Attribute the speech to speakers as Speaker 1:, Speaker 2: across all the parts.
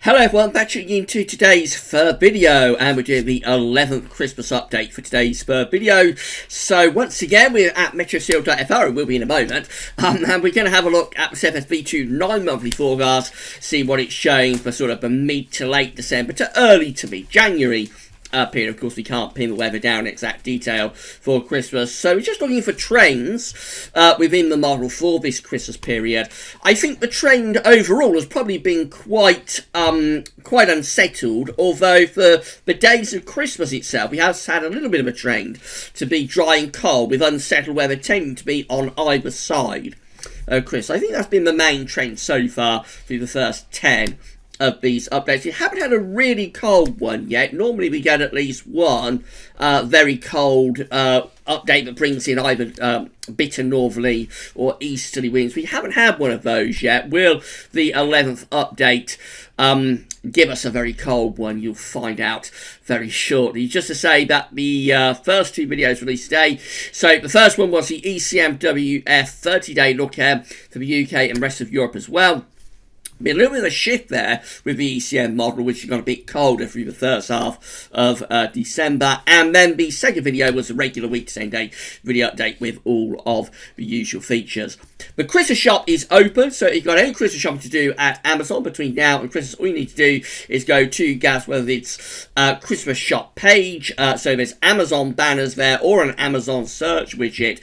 Speaker 1: Hello everyone, back into today's third video, and we're doing the 11th Christmas update for today's third video. So once again, we're at metroseal.fr, we'll be in a moment, and we're going to have a look at the CFSV2 9-monthly forecast, see what it's showing for sort of the mid to late December to early to mid-January period. Of course, we can't pin the weather down in exact detail for Christmas, so we're just looking for trends within the model for this Christmas period. I think the trend overall has probably been quite unsettled, although for the days of Christmas itself, we have had a little bit of a trend to be dry and cold, with unsettled weather tending to be on either side of Christmas. I think that's been the main trend so far through the first 10 of these updates. We haven't had a really cold one yet. Normally we get at least one very cold update that brings in either bitter northerly or easterly winds. We haven't had one of those yet. Will the 11th update give us a very cold one? You'll find out very shortly. Just to say that the first two videos released today, so the first one was the ECMWF 30-day look ahead for the UK and rest of Europe as well. Be a little bit of a shift there with the ECM model, which is going to be colder through the first half of December. And then the second video was a regular week, same day video update with all of the usual features. The Christmas shop is open, so if you've got any Christmas shopping to do at Amazon between now and Christmas, all you need to do is go to Gaz, whether it's Christmas shop page, so there's Amazon banners there, or an Amazon search widget.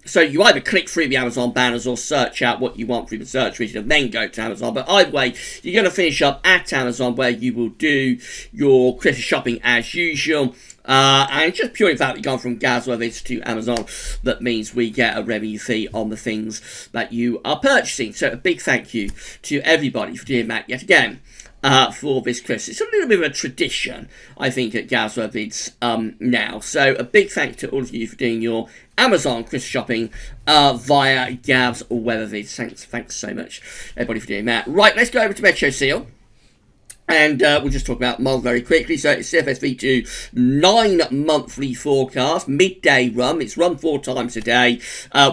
Speaker 1: So you either click through the Amazon banners or search out what you want through the search widget and then go to Amazon. But either way, you're going to finish up at Amazon, where you will do your Christmas shopping as usual. And just purely the fact that you've gone from Gaz to Amazon, that means we get a revenue fee on the things that you are purchasing. So a big thank you to everybody for doing that yet again for this Christmas. It's a little bit of a tradition, I think, at Gaz now. So a big thank you to all of you for doing your Amazon Christmas shopping via Gaz or Weathervids. Thanks so much, everybody, for doing that. Right, let's go over to Metro Seal. And we'll just talk about model very quickly. So it's CFSV2 9-monthly forecast, midday run. It's run 4 times a day.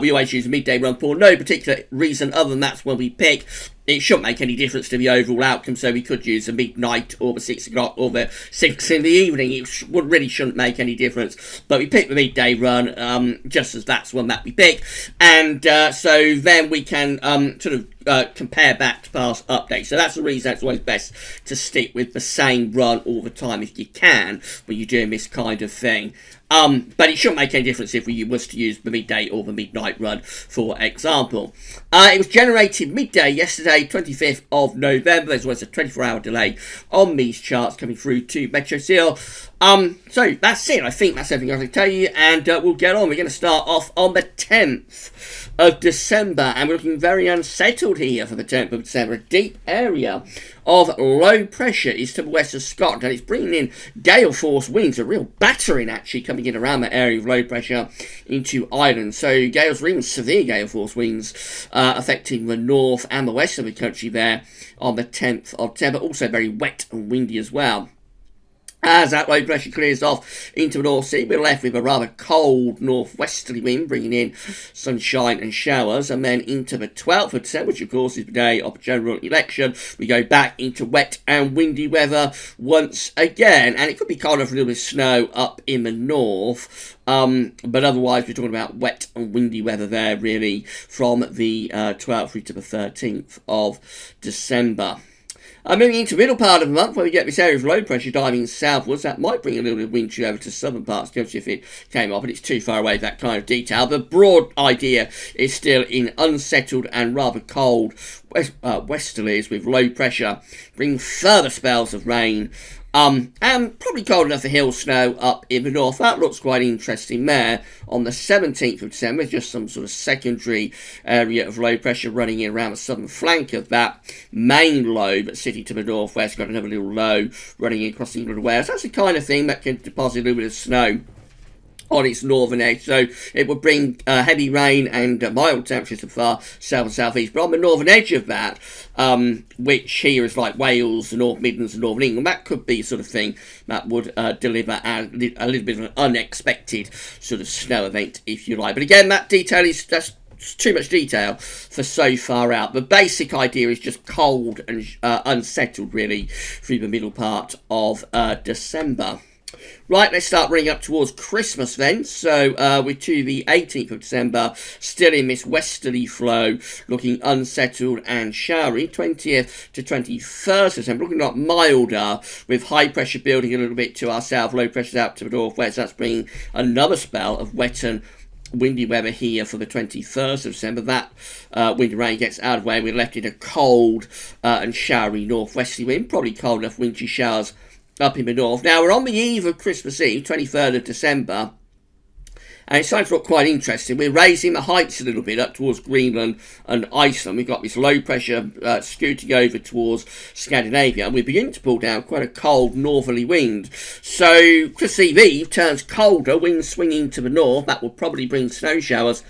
Speaker 1: We always use a midday run for no particular reason other than that's when we pick. It shouldn't make any difference to the overall outcome, so we could use the midnight or the 6 o'clock or the 6 in the evening. It really shouldn't make any difference. But we pick the midday run just as that's one that we pick. And so then we can compare back to past updates. So that's the reason it's always best to stick with the same run all the time if you can when you're doing this kind of thing. But it shouldn't make any difference if we was to use the midday or the midnight run, for example. It was generated midday yesterday, 25th of November. There's always a 24-hour delay on these charts coming through to Metro Seal. So that's it. I think that's everything I can tell you, and we'll get on. We're going to start off on the 10th of December, and we're looking very unsettled here for the 10th of December. A deep area of low pressure is to the west of Scotland, and it's bringing in gale force winds, a real battering actually coming in around that area of low pressure into Ireland. So gales, or even severe gale force winds affecting the north and the west of the country there on the 10th of December. Also very wet and windy as well. As that low pressure clears off into the North Sea, we're left with a rather cold northwesterly wind, bringing in sunshine and showers. And then into the 12th of December, which of course is the day of the general election, we go back into wet and windy weather once again. And it could be cold enough for a little bit of snow up in the north. But otherwise, we're talking about wet and windy weather there, really, from the 12th through to the 13th of December. Moving into the middle part of the month, where we get this area of low pressure diving southwards, that might bring a little bit of wind chill over to southern parts of the country if it came off, but it's too far away, that kind of detail. The broad idea is still in unsettled and rather cold westerlies with low pressure, bringing further spells of rain. And probably cold enough for hill snow up in the north. That looks quite interesting there. On the 17th of December, just some sort of secondary area of low pressure running in around the southern flank of that main low, but sitting to the northwest, got another little low running in across England and Wales. That's the kind of thing that can deposit a little bit of snow on its northern edge, so it would bring heavy rain and mild temperatures to far south and southeast. But on the northern edge of that, which here is like Wales, the North Midlands and Northern England, that could be the sort of thing that would deliver a little bit of an unexpected sort of snow event, if you like. But again, that detail is just too much detail for so far out. The basic idea is just cold and unsettled, really, through the middle part of December. Right, let's start running up towards Christmas then. So we're to the 18th of December, still in this westerly flow, looking unsettled and showery. 20th to 21st of December, looking a lot milder, with high pressure building a little bit to our south, low pressures out to the northwest. That's bringing another spell of wet and windy weather here for the 21st of December. That windy rain gets out of the way. We're left in a cold and showery northwesterly wind, probably cold enough wintry showers up in the north. Now, we're on the eve of Christmas Eve, 23rd of December, and it's starting to look quite interesting. We're raising the heights a little bit up towards Greenland and Iceland. We've got this low pressure scooting over towards Scandinavia, and we're beginning to pull down quite a cold northerly wind. So Christmas Eve turns colder, wind swinging to the north. That will probably bring snow showers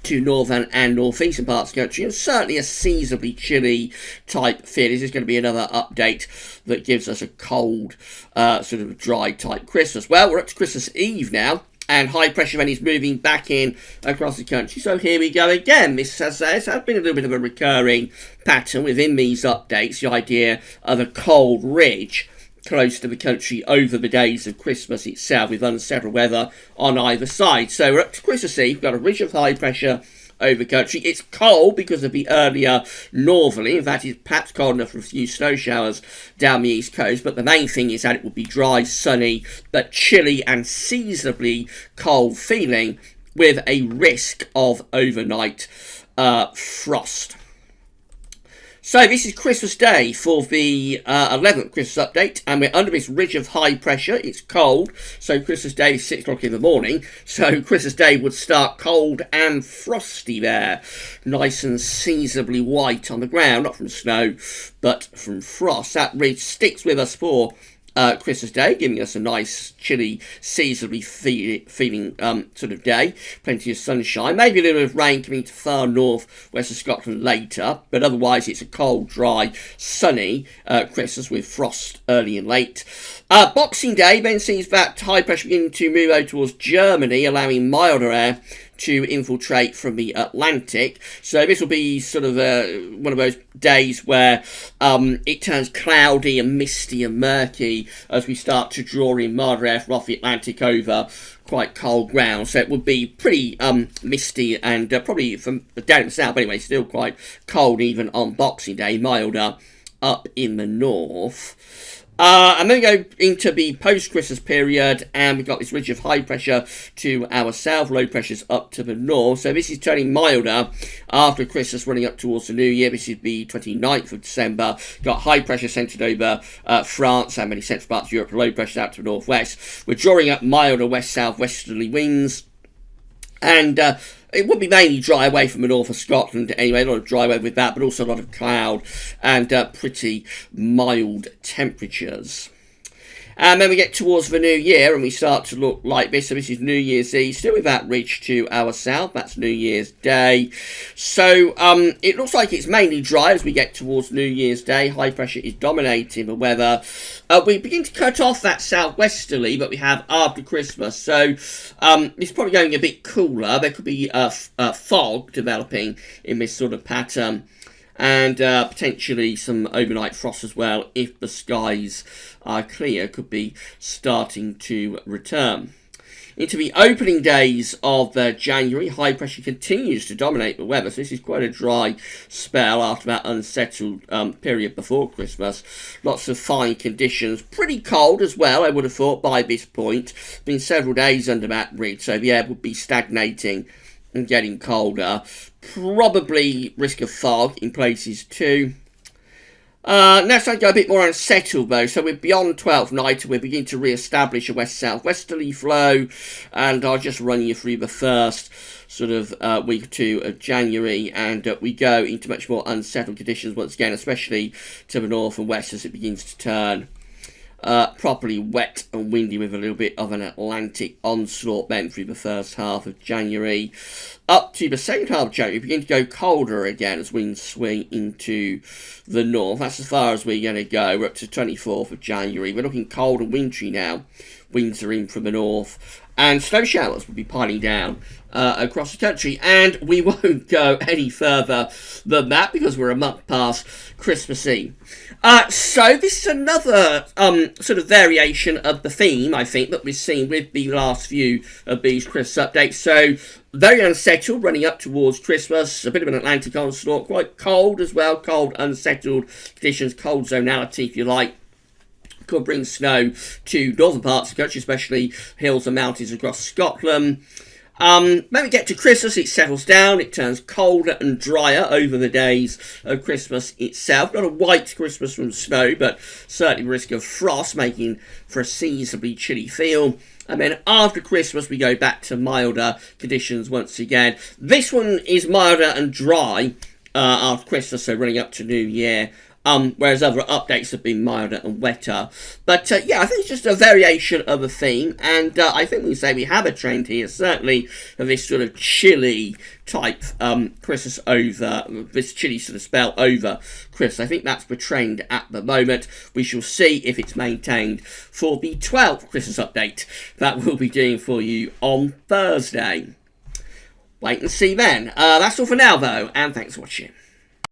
Speaker 1: to northern and northeastern parts of the country, and certainly a seasonably chilly type feel. This is going to be another update that gives us a cold, sort of dry type Christmas. Well, we're up to Christmas Eve now, and high pressure then is moving back in across the country. So here we go again. This has been a little bit of a recurring pattern within these updates, the idea of a cold ridge close to the country over the days of Christmas itself, with unsettled weather on either side. So we're up to Christmas Eve. We've got a ridge of high pressure over the country. It's cold because of the earlier northerly. In fact, it's perhaps cold enough for a few snow showers down the east coast, but the main thing is that it will be dry, sunny, but chilly and seasonably cold feeling, with a risk of overnight frost. So this is Christmas Day for the 11th Christmas update, and we're under this ridge of high pressure. It's cold, so Christmas Day is 6 o'clock in the morning, so Christmas Day would start cold and frosty there. Nice and seasonably white on the ground, not from snow, but from frost. That ridge sticks with us for Christmas Day, giving us a nice, chilly, seasonably feeling sort of day. Plenty of sunshine, maybe a little bit of rain coming to far north west of Scotland later, but otherwise it's a cold, dry, sunny Christmas with frost early and late. Boxing Day then sees that high pressure beginning to move over towards Germany, allowing milder air to infiltrate from the Atlantic. So this will be sort of one of those days where it turns cloudy and misty and murky as we start to draw in milder air from off the Atlantic over quite cold ground. So it would be pretty misty and probably from down in the south anyway, still quite cold even on Boxing Day, milder up in the north. And then we go into the post-Christmas period, and we've got this ridge of high pressure to our south, low pressures up to the north. So this is turning milder after Christmas, running up towards the New Year. This is the 29th of December. Got high pressure centred over France and many central parts of Europe, low pressures out to the northwest. We're drawing up milder west-south westerly winds, and it would be mainly dry away from the north of Scotland anyway, a lot of dry weather with that, but also a lot of cloud and pretty mild temperatures. And then we get towards the new year and we start to look like this. So this is New Year's Eve, still with that ridge to our south. That's New Year's Day. So it looks like it's mainly dry as we get towards New Year's Day. High pressure is dominating the weather. We begin to cut off that southwesterly that we have after Christmas. So it's probably going a bit cooler. There could be fog developing in this sort of pattern, and potentially some overnight frost as well if the skies are clear, could be starting to return. Into the opening days of January, high pressure continues to dominate the weather, so this is quite a dry spell after that unsettled period before Christmas. Lots of fine conditions, pretty cold as well, I would have thought by this point. Been several days under that ridge, so the air would be stagnating and getting colder. Probably risk of fog in places too. Now it's starting to go a bit more unsettled though, so we're beyond 12th night and we're beginning to re-establish a west-south-westerly flow, and I'll just run you through the first sort of week or two of January, and we go into much more unsettled conditions once again, especially to the north and west as it begins to turn properly wet and windy with a little bit of an Atlantic onslaught then through the first half of January. up to the second half of January, we begin to go colder again as winds swing into the north. That's as far as we're going to go. We're up to 24th of January. We're looking cold and wintry now. Winds are in from the north, and snow showers will be piling down across the country. And we won't go any further than that because we're a month past Christmas Eve. So this is another sort of variation of the theme, I think, that we've seen with the last few of these Christmas updates. So very unsettled running up towards Christmas, a bit of an Atlantic onslaught, quite cold as well, cold, unsettled conditions, cold zonality if you like. Could bring snow to northern parts of the country, especially hills and mountains across Scotland. When we get to Christmas, it settles down, it turns colder and drier over the days of Christmas itself. Not a white Christmas from snow, but certainly risk of frost, making for a seasonably chilly feel. And then after Christmas, we go back to milder conditions once again. This one is milder and dry after Christmas, so running up to New Year. Whereas other updates have been milder and wetter. But yeah, I think it's just a variation of a theme, and I think we can say we have a trend here, certainly of this sort of chilly type Christmas over, this chilly sort of spell over Christmas. I think that's the trend at the moment. We shall see if it's maintained for the 12th Christmas update that we'll be doing for you on Thursday. Wait and see then. That's all for now, though, and thanks for watching.